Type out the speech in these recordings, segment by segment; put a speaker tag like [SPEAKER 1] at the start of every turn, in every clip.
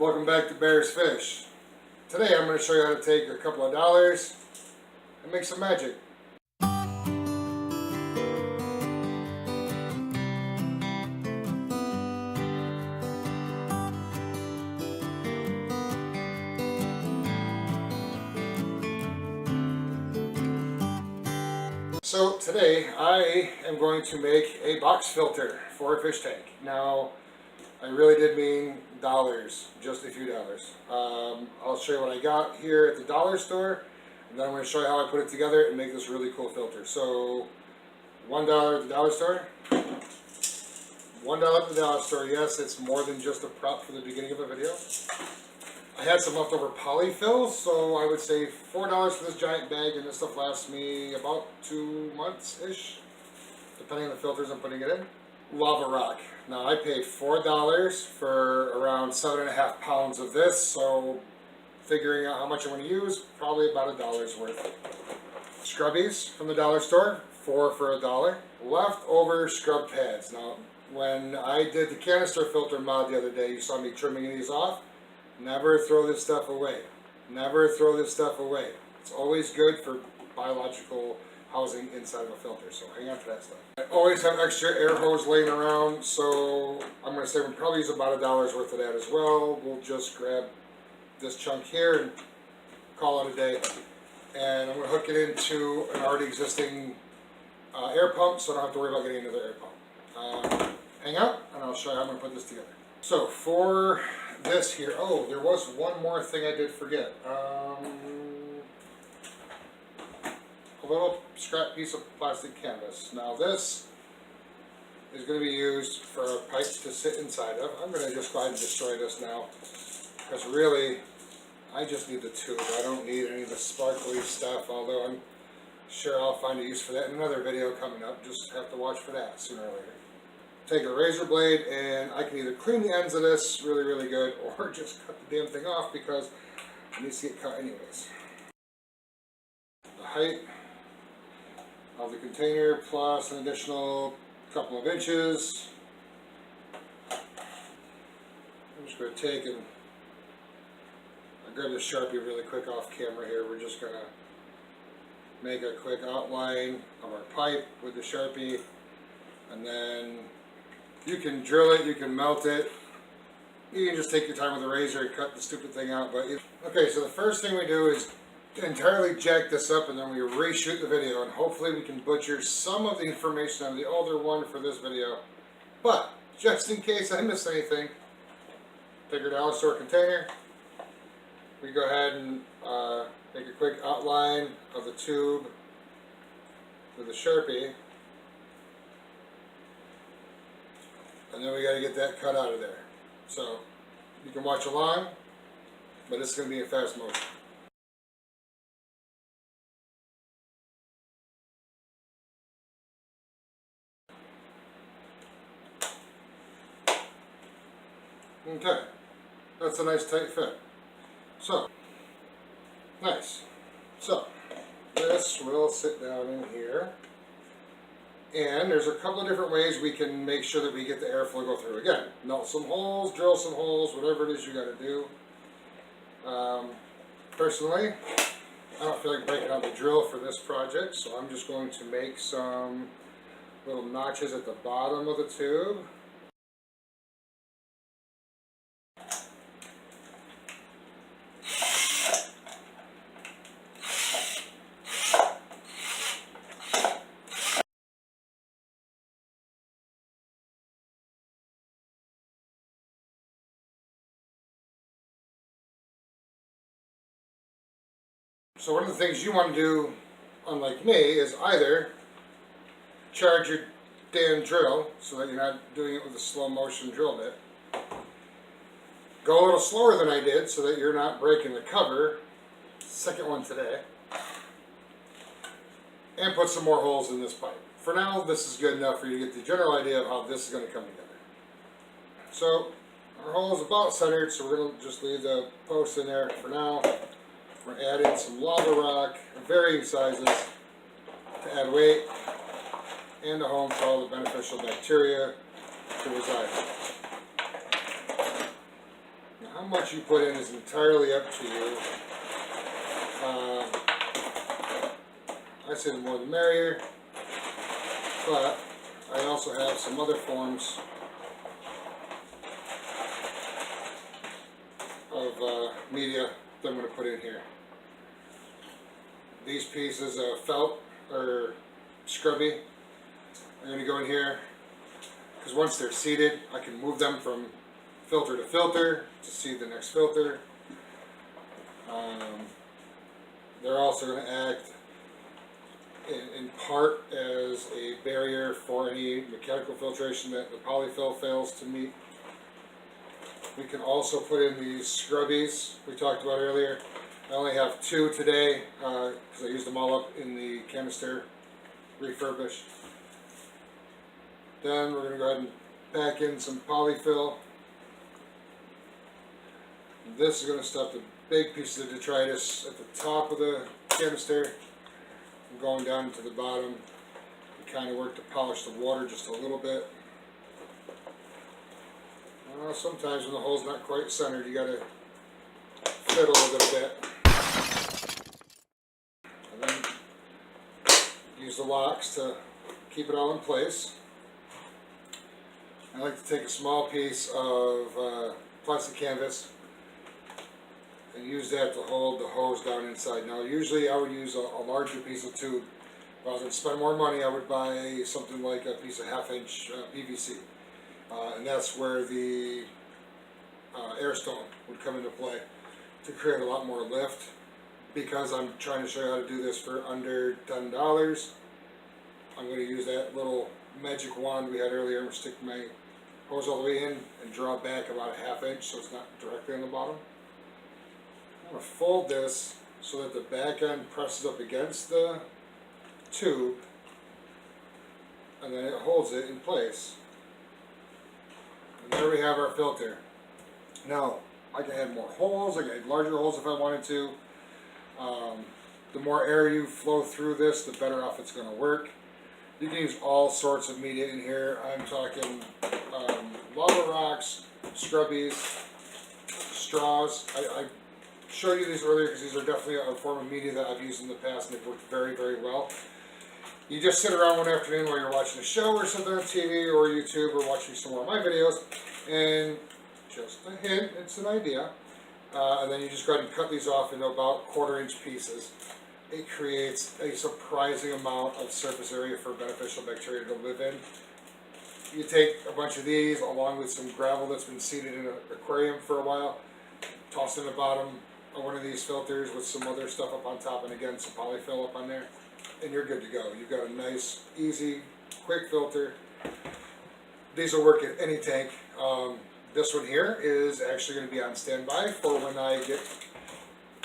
[SPEAKER 1] Welcome back to Bear's Fish. Today I'm going to show you how to take a couple of dollars and make some magic. So today I am going to make a box filter for a fish tank. Now I really did mean dollars, just a few dollars. I'll show you what I got here at the dollar store, and then I'm going to show you how I put it together and make this really cool filter. So $1 at the dollar store. $1 at the dollar store. Yes, it's more than just a prop for the beginning of a video. I had some leftover polyfill, so I would say $4 for this giant bag, and this stuff lasts me about 2 months-ish, depending on the filters I'm putting it in. Lava rock. Now I paid $4 for around 7.5 pounds of this, so figuring out how much I'm going to use, probably about $1's worth. Scrubbies from the dollar store, 4 for $1. Leftover scrub pads. Now when I did the canister filter mod the other day, you saw me trimming these off. Never throw this stuff away. Never throw this stuff away. It's always good for biological housing inside of a filter, so hang on to that stuff. I always have extra air hose laying around, so I'm going to say we'll probably use about $1's worth of that as well. We'll just grab this chunk here and call it a day. And I'm going to hook it into an already existing air pump, so I don't have to worry about getting another air pump. Hang out, and I'll show you how I'm going to put this together. So for this here, oh, there was one more thing I did forget. A little scrap piece of plastic canvas. Now this is going to be used for a pipe to sit inside of. I'm going to just go ahead and destroy this now, because really I just need the tube. I don't need any of the sparkly stuff, although I'm sure I'll find a use for that in another video coming up. Just have to watch for that sooner or later. Take a razor blade, and I can either clean the ends of this really good, or just cut the damn thing off because it needs to get cut anyways. The height of the container plus an additional couple of inches. I'm just going to take and I'll grab the Sharpie really quick off camera here. We're just going to make a quick outline of our pipe with the Sharpie, and then you can drill it, you can melt it, you can just take your time with a razor and cut the stupid thing out. Okay, so the first thing we do is entirely jack this up, and then we reshoot the video, and hopefully we can butcher some of the information on the older one for this video. But just in case I miss anything, take your dollar store container. We go ahead and make a quick outline of the tube with the Sharpie. And then we got to get that cut out of there. So you can watch along, but it's going to be in fast motion. Okay, that's a nice tight fit. So, nice. So, this will sit down in here. And there's a couple of different ways we can make sure that we get the airflow go through. Again, melt some holes, drill some holes, whatever it is you got to do. Personally, I don't feel like breaking out the drill for this project, so I'm just going to make some little notches at the bottom of the tube. So one of the things you want to do, unlike me, is either charge your damn drill so that you're not doing it with a slow motion drill bit. Go a little slower than I did so that you're not breaking the cover. Second one today. And put some more holes in this pipe. For now, this is good enough for you to get the general idea of how this is going to come together. So our hole is about centered, so we're going to just leave the post in there for now. We're adding some lava rock, varying sizes, to add weight and a home for all the beneficial bacteria to reside. Now How much you put in is entirely up to you. I say the more the merrier, but I also have some other forms of media that I'm going to put in here. These pieces of felt or scrubby are going to go in here, because once they're seated I can move them from filter to filter to seed the next filter. They're also going to act in part as a barrier for any mechanical filtration that the polyfill fails to meet. We can also put in these scrubbies we talked about earlier. I only have 2 today because I used them all up in the canister refurbish. Then we're going to go ahead and pack in some polyfill. This is going to stop the big pieces of detritus at the top of the canister and going down to the bottom. We kind of work to polish the water just a little bit. Sometimes when the hole's not quite centered, you got to fiddle with it a bit. And then use the locks to keep it all in place. I like to take a small piece of plastic canvas and use that to hold the hose down inside. Now usually I would use a larger piece of tube. If I was going to spend more money, I would buy something like a piece of 1/2-inch PVC. And that's where the air stone would come into play to create a lot more lift. Because I'm trying to show you how to do this for under $10, I'm going to use that little magic wand we had earlier and stick my hose all the way in and draw back about a 1/2 inch so it's not directly on the bottom. I'm going to fold this so that the back end presses up against the tube and then it holds it in place. And there we have our filter. Now, I can add more holes, I can add larger holes if I wanted to. The more air you flow through this, the better off it's going to work. You can use all sorts of media in here. I'm talking lava rocks, scrubbies, straws. I showed you these earlier because these are definitely a form of media that I've used in the past and they've worked very, very well. You just sit around one afternoon while you're watching a show or something on TV or YouTube or watching some more of my videos, and just a hint, it's an idea, and then you just go ahead and cut these off into about 1/4-inch pieces. It creates a surprising amount of surface area for beneficial bacteria to live in. You take a bunch of these along with some gravel that's been seeded in an aquarium for a while, toss in the bottom of one of these filters with some other stuff up on top, and again some polyfill up on there, and you're good to go. You've got a nice, easy, quick filter. These will work in any tank. This one here is actually going to be on standby for when I get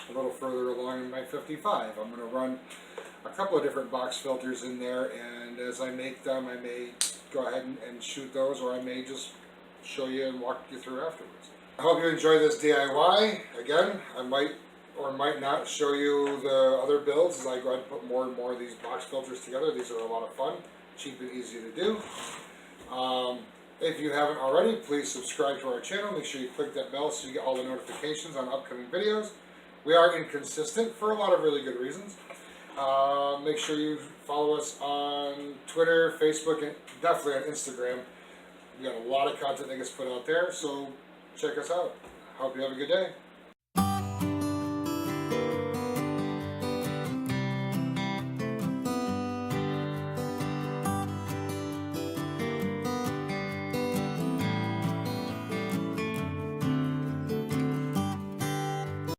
[SPEAKER 1] a little further along in my 55. I'm going to run a couple of different box filters in there, and as I make them I may go ahead and shoot those, or I may just show you and walk you through afterwards. I hope you enjoy this DIY. Again, I might or might not show you the other builds as I go ahead and put more and more of these box filters together. These are a lot of fun, cheap and easy to do. If you haven't already, please subscribe to our channel. Make sure you click that bell so you get all the notifications on upcoming videos. We are inconsistent for a lot of really good reasons. Make sure you follow us on Twitter, Facebook, and definitely on Instagram. We got a lot of content that gets put out there, so check us out. Hope you have a good day.